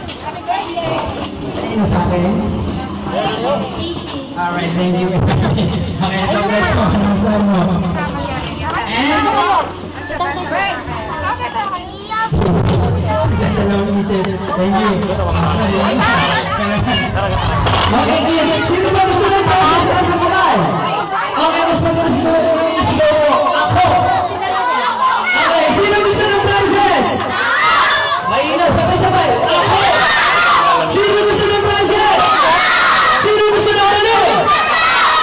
Ano sa akin? Alright, thank you. Okay, ito bless mo. Anong saan mo? And? Ganda lang isip. Thank you. Okay, kids. Sino ba gusto ng poses sa kamay? Okay, mas magalas ko ako. Okay, sino gusto ng poses? Mahina, sabay-sabay. Ako! Sino gusto ng poses? Sino gusto ng ano?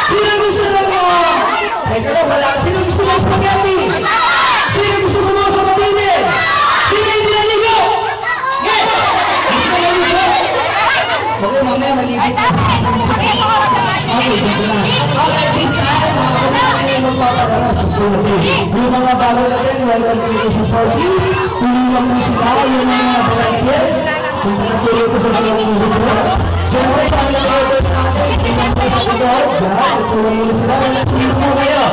Sino gusto ng teka lang, wala. Sino gusto ng spaghetti? Sino gusto mo sa mabinin? Sino yung pinaligo? Okay! Gusto mo naligo? Okay, mamaya malibig na sa okay, dito na. Okay, this time, magpapadala sa Shorty. Yung mga bago natin, welcome to sa Shorty. Tuliwan mo sila, yung mga volunteers. Kung natuloy ko sa mga mga siyempre, sa mga orders natin, pinagsa sa pagod, tuloy mo sila, nasulit mo kayo.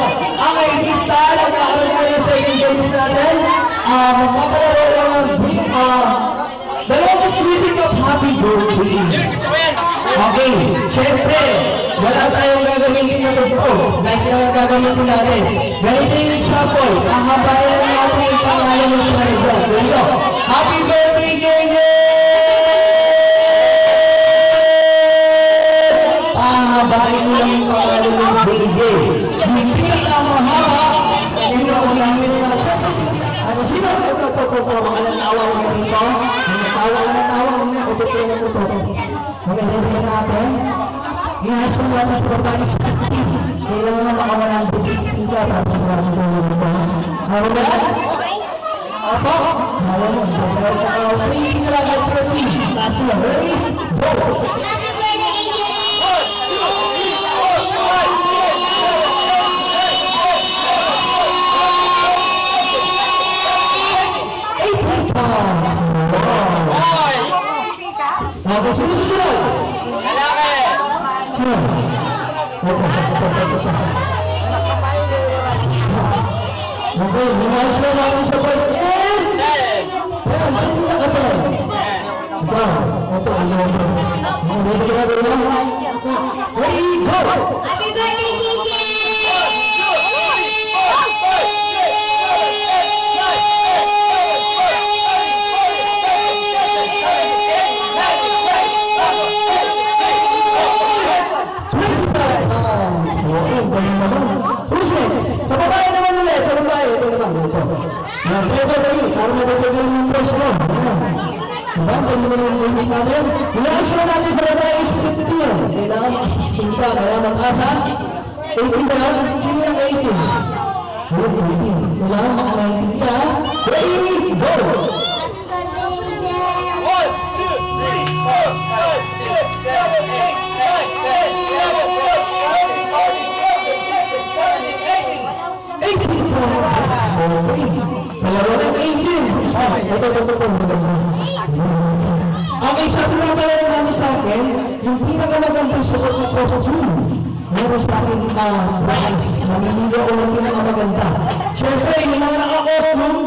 Okay, this time, magkakaroon tayo ng second games natin. Magpapadala ko ng dalawang greeting of happy birthday. Okay, siyempre, wala tayong gagamitin na totoo. Kahit na gagamitin natin. Ganito yung example. Kahabayan na natin yung pangalan mo sa mga. Ganito. Happy birthday, Gege! Kahabayan mo lang yung pangalan mo sa Gege. Yung pinakamahaba, yung naulamin na siya. Ano sino? Ito, mga nanawa ko na rin ko. Natawa ka na tawa. Ito na ito. Magandang natin. Ihasok natin sa babae sa kapatid. Kailangan makawala ang 16 ka para sa maraming gawin. Ano ba? Opo? Alam mo, printing na lang ang 30. Last na, ready? Go! Happy birthday, Gigi! 18 ka! Wow! Ako, susunod! Lalaki! Okay, lumayos na natin sa voice is 10! Sino na ka 10? Ikaw, ito, ready ka na rin mo? Ready, go! Happy birthday, Gigi! Sa babae naman ulit, sa babae, ito naman, ito. Yan, para mabagay yung presto. Diba? Ito naman yung games natin. Ilayos na natin sa babae is 15. Kailangan maka-16 ka, kaya mag-asa. 18 ba lang? Sino lang 18? 18. Kailangan maka-19 ka. Ready, go! 1, 2, 3, 4, 5, 6, 7, 8, 9, 10, 11, 12, 13, 14, 15, 16, 17, 18. 18! Dalawa ng 18! Okay, sabi lang pala namin sa akin, yung pinakamagandang sukat na costume, meron sa akin prize. Mamimili ako ng pinakamaganda. Siyempre, yung mga naka-costume,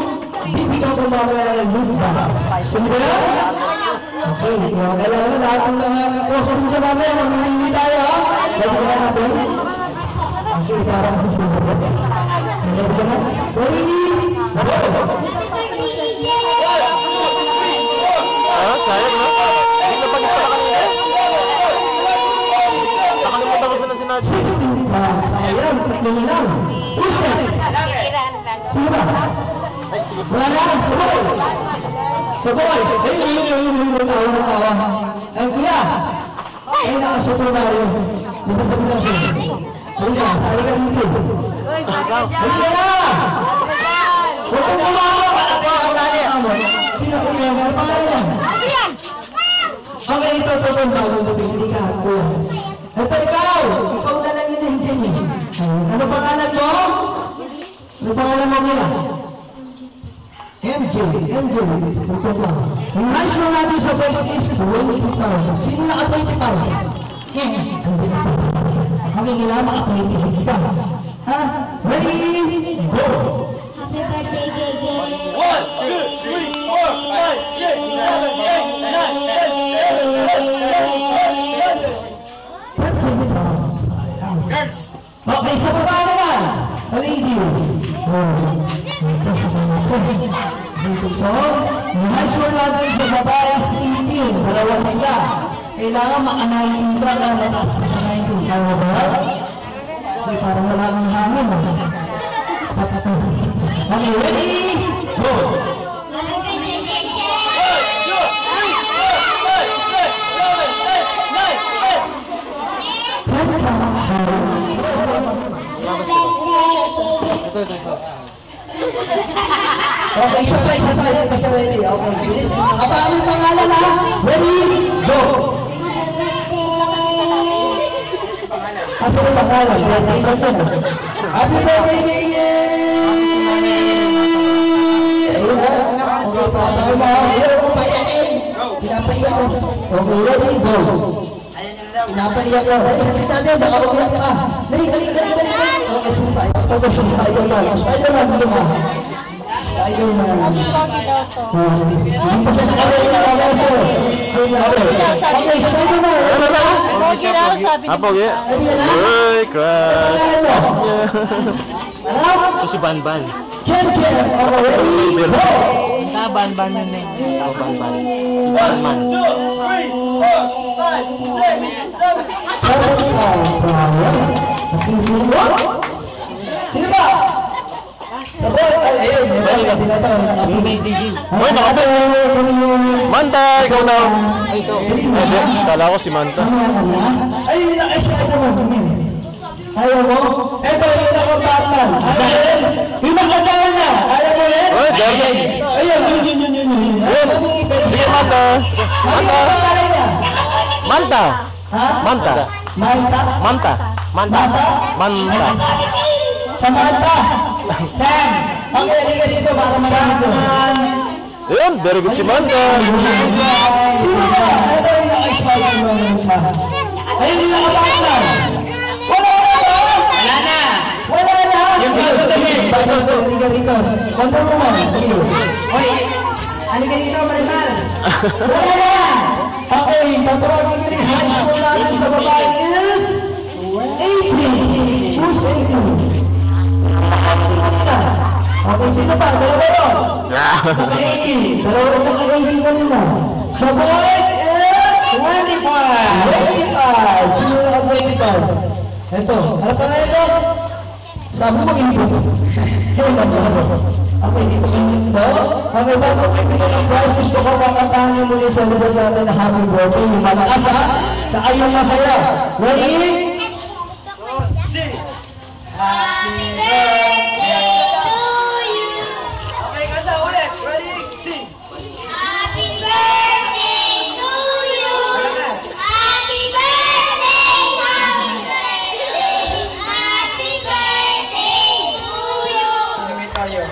bibigyan ko mamaya ng loot ba? Gusto mo ba yan? Okay, kailangan lahat ng naka-costume ka mamaya, mamimili tayo ha? Pwede ka natin? Kasi parang sa silver. Ready ka na? Ready? Go! Sayang na. Hindi na pag-ito na kanina. Nakalimutan ko sila sinabi. Sayang, tatlong lang. Who's next? Sino ba? Wala na, sa boys. Sa boys. Ay, tawa. Ay, kuya. Ay, nakasuto na yun. Nasasabi na siya. Halika, sali ka dito. Halika na! Huwag kong kumawa para tayo ang sali. Sino ko yun? Ano pangalan yan? Okay, ito bago mo hindi ka. Ito ikaw! Ikaw na lang yung engine eh. Ano pangalan mo? Ano pangalan mo muna? MJ. Yung high school natin sa voice is 25. Sino naka-25? Okay, kailangan maka-26 ka. Ha? Ready? Go! Happy birthday, Gege! 1, 2, 3, 4, 5, 6, 7, 8, 9, 10, Okay, sa baba naman. Ladies. Dito po. High score natin sa baba is 18. Dalawang sila. Kailangan maka-19 ka na mataas na sa 19. Kaya ba? Okay, parang wala kang hangin. Okay, ready? Go! Okay, isa pa. Basta ready. Okay, bilis. Aba, aming pangalan ha. Ready? Go! Asa yung pangalan? Birthday ko yun. Happy birthday, ayun ha. Okay, papaw mo. Ayun, payakin. Pinapaiyak ko. Okay, ready? Go! Pinapaiyak ko. Ready, sakit natin. Baka umiyak ka. Dali. Okay, sumpay. Okay, Spider-Man. Spider-Man, dito ka. Spider-Man. Hindi pa siya nakawin na kabaso. Okay, Spider-Man. Ano ba? Apo, yeah. Uy, crush. Ano? Ito si Banban. Champion. Okay, ready? Go! Ban-ban yun eh. Ito, Banban. Si Banban. 2, 3, 4, 5, 6, 7. Sino ba? Sabay! Ayun! Uy, nakabe! Manta! Ikaw na! Kala ko si Manta. Ayun! Naka-escada mo! Ayaw mo? Eto yung naka-Batman! Yung naka-Batman na! Ayaw mo ulit? Uy, Derby! Ayun! Yun! Sige, Manta! Manta! Ha? Manta! Manta? Manta! Manta! Manta! Samantha! Sam! Okay, halika dito para marami. Ayun, very good si Manta! Sino ba? Ito yung naka-Spider-Man siya. Ayun yung naka-Batman! Wala na! Wala na! Yung bago dami! Halika dito. Wonder Woman. Hoy! Halika dito, Marimar! Wala na! Okay, tatawagin ko rin. High school natin sa babae is 80. Who's 80? Okay, sino pa? Dalawa ron. Sa 80. Dalawa ron na 80 kanina. Sa boys is 25. Sino na 25? Ito. Ano pa nga ito? Sabi mo ito. Okay, dito kayo ito. Okay, bago kayo ito ng prize, gusto ko makakantahan nyo muli sa lugar natin na happy birthday. Yung malakas ha? Na kayong masaya. Ready? Happy birthday to you. Okay, kanta ulit. Ready? Sing. Happy birthday to you. Happy birthday. Happy birthday. Happy birthday to you. Sinimit tayo.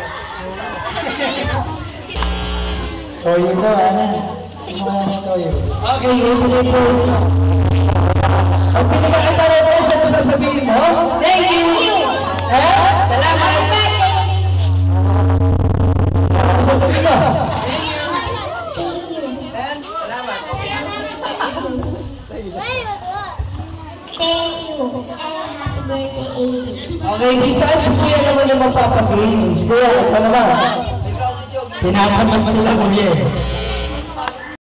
Toyo to, ano? Simulan niya Toyo. Okay, ito na yung pose mo. Ang pinakakita na yung pose, ano sasabihin mo? Thank you! Eh? Salamat. Ano sasabihin mo? Thank you. Happy birthday, Angel. Okay, this time si Kuya naman yung magpapagames. Kuya, ito naman. Pinapanag sila muli.